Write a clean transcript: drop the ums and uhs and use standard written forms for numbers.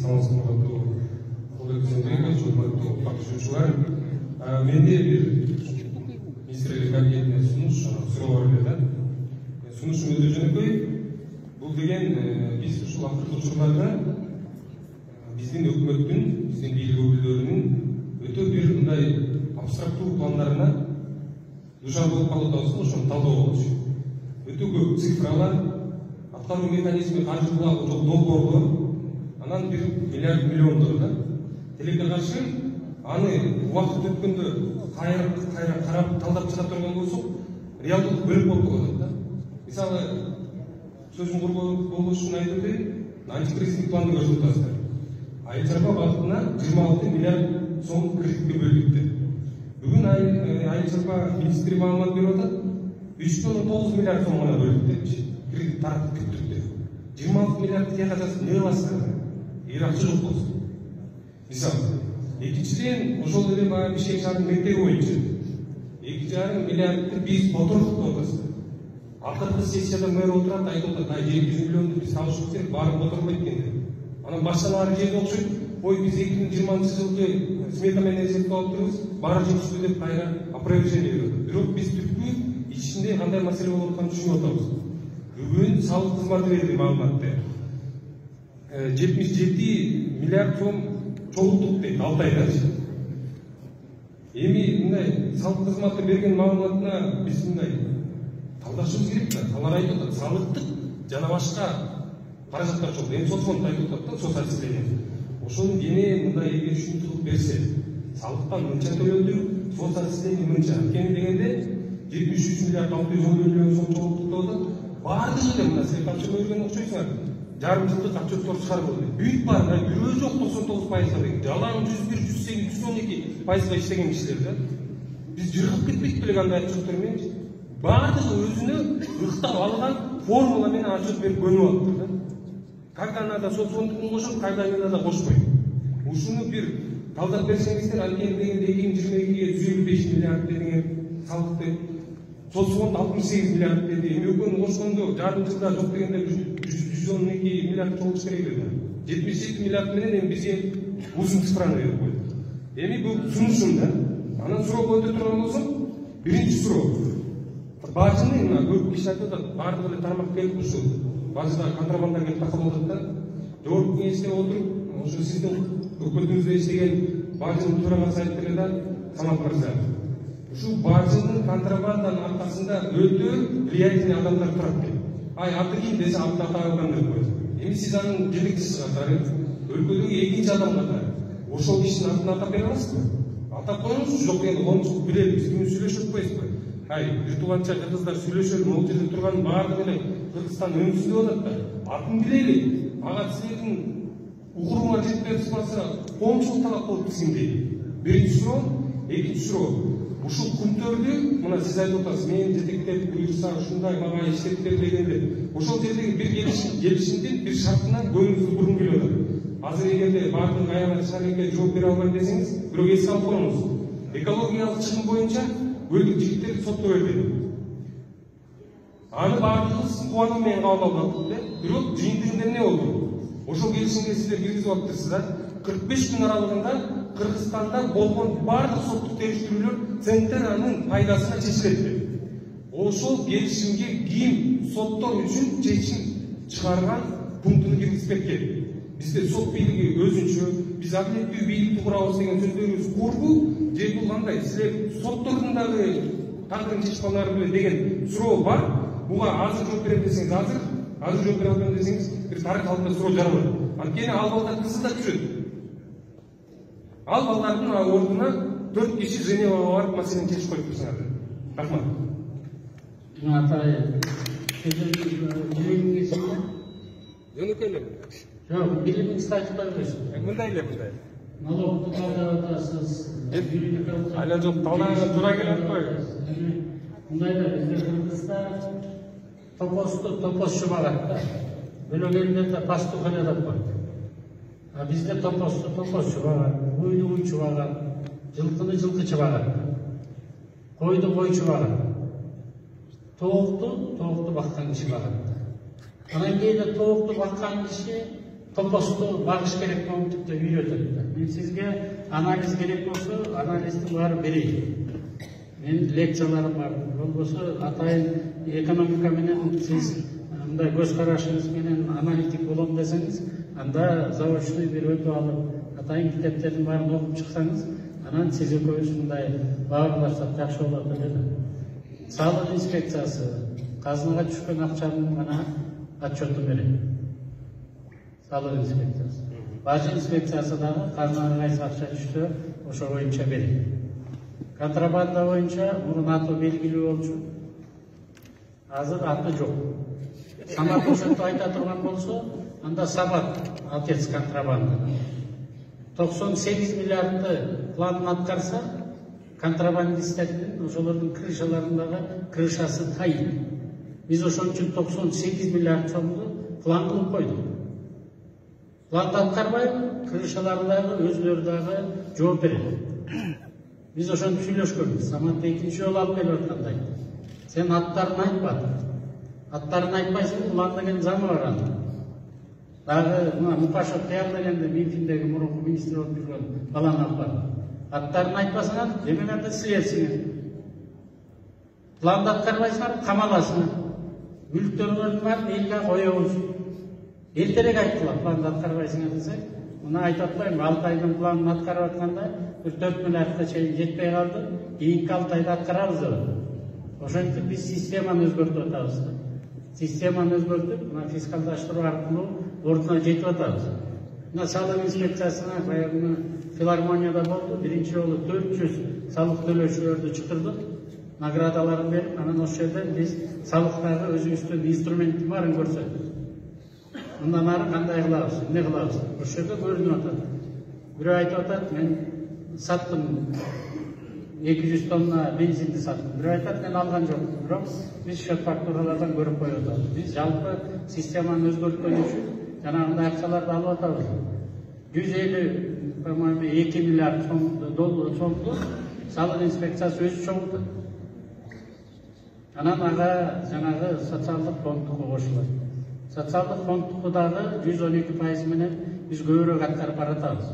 Самарском году коллекционеры, журналистов, покупщиков. Менде bir министрлік кабинетіне ұсыныс сұрау бар еді. Ұсыныстың өзі жөнекей, бұл деген біз ушул акыркы учурларда биздин өкмөттүн, биздин бийлик өкүлдөрүнүн өтө бир мындай абстрактуу пландарына душар болуп калууда ошону талдоо болчу. Өтө көп цифралар, аткаруу механизми, каржылык долбоорлор, анан 1 миллиард миллиондор да. Тилекке каршы аны убакыт өткөндө кайра карап талдап чыга турган болсок, реалдык бөлүк болуп калат да. Мисалы, сөзүн кургон үчүн айтып берейин, антикризистик планды көрсөтүп атасыздар. Айыл чарба багытына 26 миллиард сом кредитке бөлүндү. Бүгүн айыл чарба министри маалымат берип атат, 3,9 миллиард сом гана бөлүндү. Кредит таратып кетти. 26 миллиард тиякка жазып не кыласыздар? Эгер акча жок болсо. Мисалы, экинчиден ошол эле баягы Бишкек шаарынын мектеби боюнча 2,5 миллиардты биз котордук деп атасыздар. Акыркы сессияда мэр отурат, айтып атат, 200 миллионду биз табышыбыз керек, баарын которбойт экен. Анан башкалары жерде окшойт, ой биз 2020-жылды смета менен эсептеп алып турбуз, баары жокпу деп кайра опровержение берет. Бирок биз түпкү ичинде кандай маселе болуп атканын түшүнүп атабыз. Бүгүн салык кызматы берди маалыматты. 77 миллиард сом чогултук дейт 6 айда. Эми мындай салык кызматы берген маалыматына биз мындай талдашыбыз керек да. Алар айтып атат, салыктык жана башка каражаттар чок. Эми сот фонд айтып атат да, сот отчисление. Ошону эми мындай эгер түшүнүп берсе, салыктан мынча төлөндү, сот отчисление мынча. Анткени дегенде 73 миллиард 610 миллион сом чогултук деп атат. Баардыгы эле мына силер тапшырып берген окшойсуңар. Жарым жылдык отчеттор чыгарып алды. Бүт бар, бирөө жок 99% деген. Жалаң 101, 108, 112% иштеген кишилер да. Биз жыргап кетпейт беле кандай отчеттор менен? Баардыгы өзүнө ыктап алган формула менен отчет берип көнүп алыптыр да. Когда надо соцфондун кошуп, когда не надо кошпойт. Ушуну бир талдап берсеңиздер, анткени дегенде 2022-ге 155 миллиард деген салыкты, соцфонд 68 миллиард деди. Эми экөөнү кошкондо жарым жылда жок дегенде 112 миллиард чогулуш керек эле. 77 миллиард менен эми бизге узун цифраны берип койду. Эми бул сунушум да. Анан суроо өтө турган болсом, биринчи суроо. Бажыны мына көп киши айтып атат, баардык эле тармак келип ушул бажыда контрабанда келип такалып атат да. Жогорку кеңеште отуруп, ошо сиздин өкмөтүңүздө иштеген бажынын төрагасы айтып эле да, Самат мырза. Ушул бажынын контрабанданын аркасында өтө влиятельный адамдар турат экен. Ай аты ким десе аты аталган деп коет. Эми сиз анын жетекчиси катары, өлкөдөгү экинчи адам катары ошол кишинин атын атап бере аласызбы? Атап коюңузчу, жок дегенде кончуп билебиз, биз сүйлөшүп коебузбу? Ай, бир тууганча кыргыздар сүйлөшөлү, могул жерде турган баардык эле Кыргызстан өңүсүндө атат да. Атын билели. Ага силердин укуруңар жетпей турса, коомчулук талап кылып тизимдейт. Биринчи суроо, экинчи суроо. Ушул күнтөрдү, мына сиз айтып атасыз, мен жетектеп буйрса ушундай мага иштеп бер дегенде, ошол жердеги бир келишимдин бир шартынан көңүлүңүздү бургум келип атат. Азыр эгерде баардык аябай шарекке жооп бере албайм десеңиз, бирок эске алып коюңуз. Экологиялык чыгым боюнча көлдүк жигиттер сотто берди. Аны баардыгыбыз кубануу менен кабыл алдык да. Бирок жыйынтыгында эмне болду? Ошол келишимге силер киргизип алыптырсыздар. 45 күн аралыгында Кыргызстанда болгон баардык соттук териштирүүлөр центрнын пайдасына чечилет. Ошол келишимге ким соттор үчүн чечим чыгарган пунктуну киргизбекке. Бизде сот бийлиги өзүнчө, биз адилеттүү бийликти курабыз деген сөздөрүбүз курбу, же бул кандай? Силер соттордун дагы тагдырын чечип алары беле деген суроо бар. Буга азыр жооп берем десеңиз азыр жооп бере албайм десеңиз бир тарых алдында суроо жаралат. Анткени ал балдар кызы да түшөт. Ал балдардын ордуна 4 киши Женевага барып маселени чечип коюп турсаңар. Рахмат. Атай, билимиңизде? Жөнөкөй эле. Жок, билимиңизди айтып койбойсуз. Мындай эле мындай. Налогду талдап атасыз. Айлан жок, талдаганга туура келет кой. Мындай да бизде Кыргызда топосчу багат да. Бөлөгөндө пастух эле деп коет. А бизде топосчу багат, уйду уйчу багат, жылкыны жылкычы багат, койду койчу багат, тоокту баккан киши багат. Анан кийин тоокту баккан киши топосту багыш керек болуп типти үйрөтөт. Мен сизге анализ керек болсо, анализдин баарын берейин. Менин лекцияларым бар. Болбосо атайын экономика менен сиз мындай көз карашыңыз менен аналитик болом десеңиз, анда заочный бир өтүп алып, атайын китептердин баарын окуп чыксаңыз, анан сиз экөөбүз мындай баарлашсак жакшы болот деп элем. Салык инспекциясы казынага түшкөн акчанын гана отчетун берет. Салык инспекциясы. Бажы инспекциясы дагы казынага кайсы акча түштү, ошо боюнча берет. Контрабанда боюнча мурун аты белгилүү болчу. Азыр аты жок. Самат ошентип айта турган болсо, анда Самат отец контрабанда. 98 миллиардты планын аткарса, контрабандисттердин ошолордун крышаларындагы крышасы тайын. Биз ошон үчүн 98 миллиард сомду план кылып койдук. Планды аткарбай, крышалардагы өзлөрү дагы жооп берет. Биз ошентип сүйлөшкөнбүз. Самат экинчи жолу алып келип аткандай. Сен аттарын айтпадың. Аттарын айтпайсың, план деген заңы бар анда. Дагы Мукашев Кыял дегенде Минфиндеги мурунку министр болуп жүргөн баланы алып барды. Аттарын айтпасаңар, эмелерди силерсиңер. Планды аткарбайсыңар, камаласыңар. Мүлктөрүңөрдүн баарын элге коебуз. Эртерээк айттылар, планды аткарбайсыңар десек, муну айтып атпайм, 6 айдын планын аткарып атканда, 4 миллиардка чейин жетпей калды, кийинки 6 айда аткарабыз деп. Ошентип биз системаны өзгөртүп атабыз. Системаны өзгөртүп, мына фискалдаштыруу аркылуу ордуна жетип атабыз. Мына салык инспекциясына баягы филармонияда болду, биринчи жолу 400 салык төлөөчүлөрдү чакырдык, наградаларын берип, анан ошол жерде биз салыктагы өзүбүздүн инструменттин баарын көрсөттүк. Мындан ары кандай кылабыз, эмне кылабыз? Ошол жерде көрүнүп атат. Бирөө айтып атат, мен саттым 200 тонна бензинди саттым. Бирөө айтат, мен алган жокмун. Бирок биз счет фактуралардан көрүп коюп атабыз. Биз жалпы системаны өзгөрткөн үчүн жанагындай акчаларды алып атабыз. 150, по-моему, 2 миллиард сомду салык инспекциясы өзү чогултат. Анан ага жанагы социалдык фондтуку кошулат. Социалдык фондтуку дагы 112% менен биз көбүрөөк аткарып баратабыз.